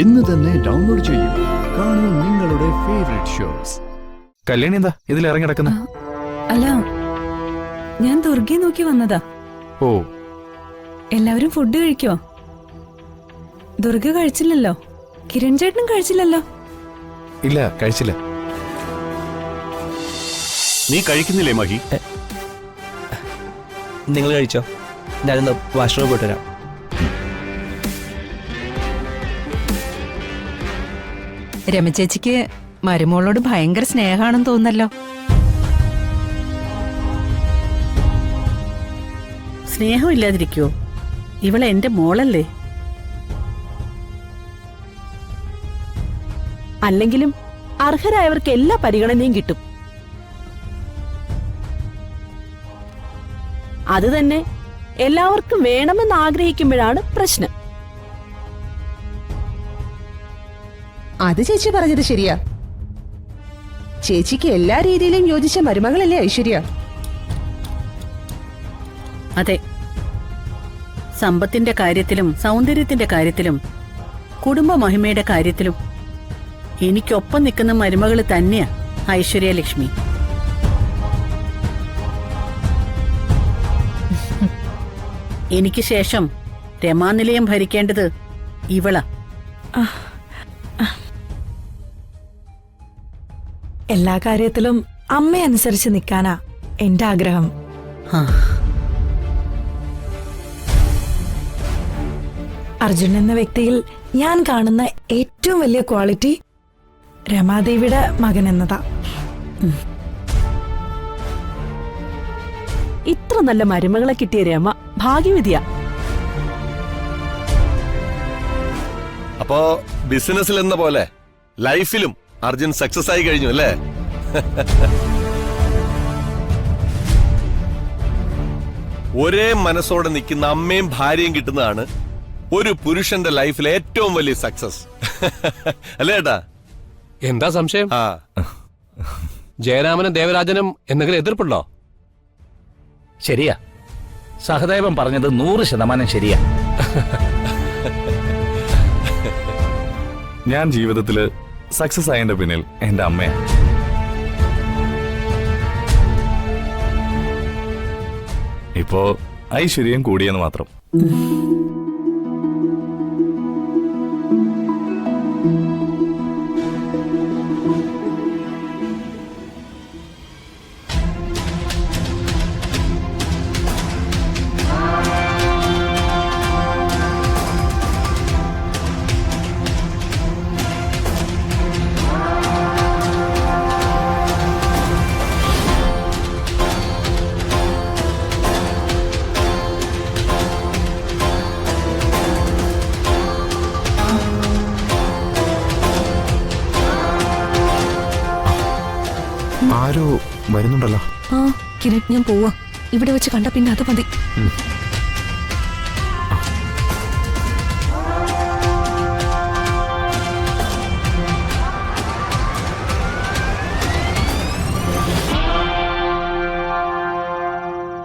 ഇന്ന് തന്നെ ഡൗൺലോഡ് ചെയ്യൂ. കാണൂ നിങ്ങളുടെ ഫേവറേറ്റ് ഷോസ്. കല്യാണി എന്താ ഇതിൽ ഇറങ്ങി കിടക്കുന്ന? അല്ല, ഞാൻ ദുർഗയെ നോക്കി വന്നതാ. ഓ, എല്ലാവരും ഫുഡ് കഴിക്കോ? ദുർഗ കഴിച്ചില്ലല്ലോ. കിരൺ ചേട്ടനും കഴിച്ചില്ലല്ലോ. ഇല്ല, കഴിച്ചില്ല. നീ കഴിക്കുന്നില്ലേ മഹി? നിങ്ങൾ കഴിച്ചോ, ഞാനൊന്ന് വാഷ്റൂമിൽ പോയിട്ട് വരാം. രമചേച്ചിക്ക് മരുമോളോട് ഭയങ്കര സ്നേഹമാണെന്ന് തോന്നല്ലോ. സ്നേഹമില്ലാതിരിക്കോ? ഇവളെ എന്റെ മോളല്ലേ. അല്ലെങ്കിലും അർഹരായവർക്ക് എല്ലാ പരിഗണനയും കിട്ടും. അത് തന്നെ എല്ലാവർക്കും വേണമെന്ന് ആഗ്രഹിക്കുമ്പോഴാണ് പ്രശ്നം. അത് ചേച്ചി പറഞ്ഞത് ശരിയാ. ചേച്ചിക്ക് എല്ലാ രീതിയിലും യോജിച്ച മരുമകളല്ലേ ഐശ്വര്യ? അതെ, സമ്പത്തിന്റെ കാര്യത്തിലും സൗന്ദര്യത്തിന്റെ കാര്യത്തിലും കുടുംബ മഹിമയുടെ കാര്യത്തിലും എനിക്കൊപ്പം നിൽക്കുന്ന മരുമകള് തന്നെയാ ഐശ്വര്യ ലക്ഷ്മി. എനിക്ക് ശേഷം രമാനിലയം ഭരിക്കേണ്ടത് ഇവളാ. എല്ലാ കാര്യത്തിലും അമ്മയനുസരിച്ച് നിൽക്കാനാ എന്റെ ആഗ്രഹം. അർജുൻ എന്ന വ്യക്തിയിൽ ഞാൻ കാണുന്ന ഏറ്റവും വലിയ ക്വാളിറ്റി രമാദേവിയുടെ മകൻ എന്നതാ. ഇത്ര നല്ല മരുമകളെ കിട്ടിയ രമ ഭാഗ്യവതിയാ. അപ്പോ ബിസിനസ്സിൽ എന്ന പോലെ ലൈഫിലും അർജുൻ സക്സസ് ആയി കഴിഞ്ഞു അല്ലേ? ഒരേ മനസ്സോടെ നിൽക്കുന്ന അമ്മയും ഭാര്യയും കിട്ടുന്നതാണ് ഒരു പുരുഷന്റെ ലൈഫിലെ ഏറ്റവും വലിയ സക്സസ് അല്ലേ ഏട്ടാ? എന്താ സംശയം? ജയരാമനും ദേവരാജനും എന്തെങ്കിലും എതിർപ്പുണ്ടോ? ശരിയാ, സഹദേവൻ പറഞ്ഞത് 100% ശരിയാ. ഞാൻ ജീവിതത്തില് സക്സസ് ആയതിന്റെ പിന്നിൽ എന്റെ അമ്മയാണ്. ഇപ്പോ ഐശ്വര്യം കൂടിയെന്ന് മാത്രം. ആരോ വരുന്നുണ്ടല്ലോ. ആ കിരൺ, ഞാൻ പോവാ. ഇവിടെ വെച്ച് കണ്ട പിന്നെ അത് മതി.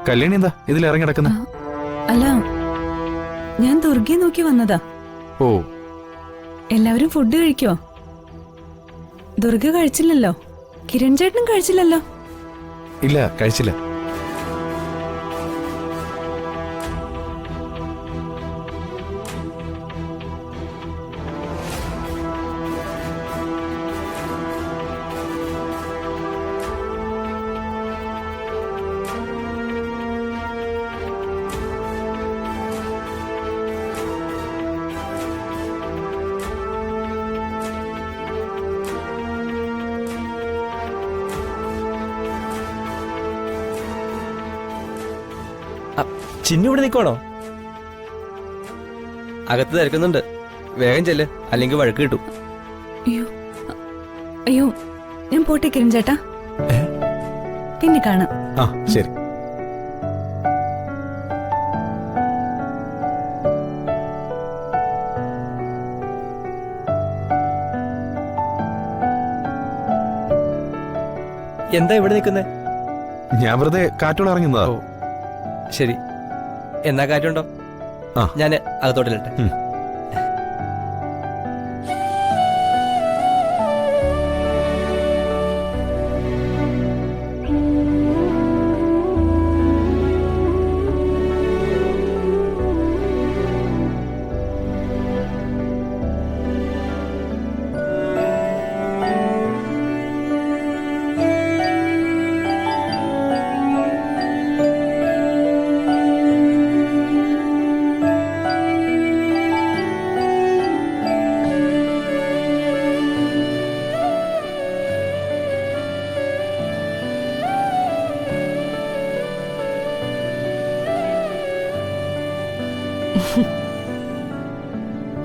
കല്യാണി എന്താ ഇതിൽ ഇറങ്ങി കിടക്കുന്ന? അല്ല, ഞാൻ ദുർഗയെ നോക്കി വന്നതാ. ഓ, എല്ലാവരും ഫുഡ് കഴിക്കോ? ദുർഗ കഴിച്ചില്ലല്ലോ. കിരൺ ചേട്ടനും കഴിച്ചില്ലല്ലോ. ഇല്ല, കഴിച്ചില്ല. ചിന്നു ഇവിടെ നിൽക്കണോ? അകത്ത് തിരക്കുന്നുണ്ട്, വേഗം ചെല്ല്, അല്ലെങ്കിൽ വഴക്ക് കിട്ടും. അയ്യോ അയ്യോ, ഞാൻ പോട്ടെ കിരൺ ചേട്ടാ, പിന്നെ കാണാം. ആ ശരി. എന്താ ഇവിടെ നിൽക്കുന്നേ? ഞാൻ വെറുതെ കാറ്റോളം ഇറങ്ങുന്നതാ. ശരി, എന്നാ കാറ്റുണ്ടോ? ഞാൻ അകത്തോട്ടിലിട്ടെ.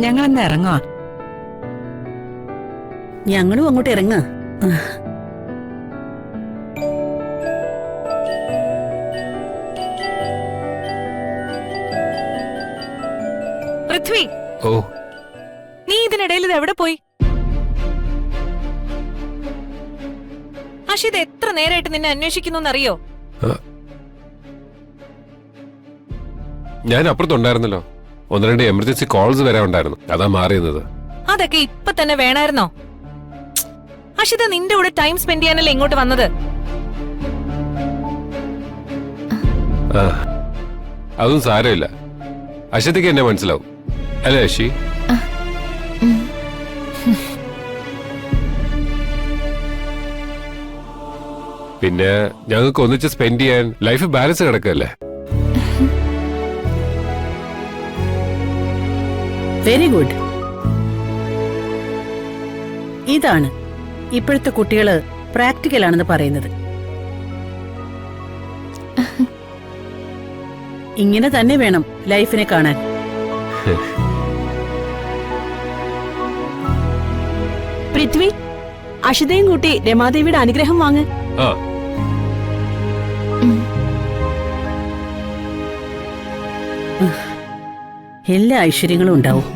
ഞങ്ങളെന്താ ഇറങ്ങുവാ? ഞങ്ങളും അങ്ങോട്ട് ഇറങ്ങ. പൃഥ്വി, ഓ നീ ഇതിനിടയിൽ ഇത് എവിടെ പോയി? അഷിത് എത്ര നേരമായിട്ട് നിന്നെ അന്വേഷിക്കുന്നു അറിയോ? ഞാൻ അപ്പുറത്തുണ്ടായിരുന്നല്ലോ. 1-2 എമർജൻസി കോൾസ് വരാനുണ്ടായിരുന്നു, അതാ മാറിയുന്നത്. അതൊക്കെ ഇപ്പൊ തന്നെ വേണമായിരുന്നോ? അഷിത നിന്റെ കൂടെ ടൈം സ്പെൻഡ് ചെയ്യാനല്ലേ ഇങ്ങോട്ട് വന്നത്? അതും സാരമില്ല, അശ്വതിക്ക് എന്നെ മനസ്സിലാവും അല്ലേ അശി? പിന്നെ ഞങ്ങൾക്ക് ഒന്നിച്ച് സ്പെൻഡ് ചെയ്യാൻ ലൈഫ് ബാലൻസ് കിടക്കല്ലേ. Very good. ഇതാണ് ഇപ്പോഴത്തെ കുട്ടികള് പ്രാക്ടിക്കലാണെന്ന് പറയുന്നത്. ഇങ്ങനെ തന്നെ വേണം ലൈഫിനെ കാണാൻ. പൃഥ്വി, അഷിതയും കൂട്ടി രമാദേവിയുടെ അനുഗ്രഹം വാങ്ങ്. ആ എല്ലാ ഐശ്വര്യങ്ങളും ഉണ്ടാവും.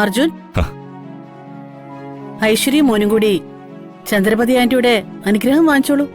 അർജുൻ, ഐശ്വര്യ മോനും കൂടി ചന്ദ്രപതി ആന്റിയുടെ അനുഗ്രഹം വാങ്ങിച്ചോളൂ.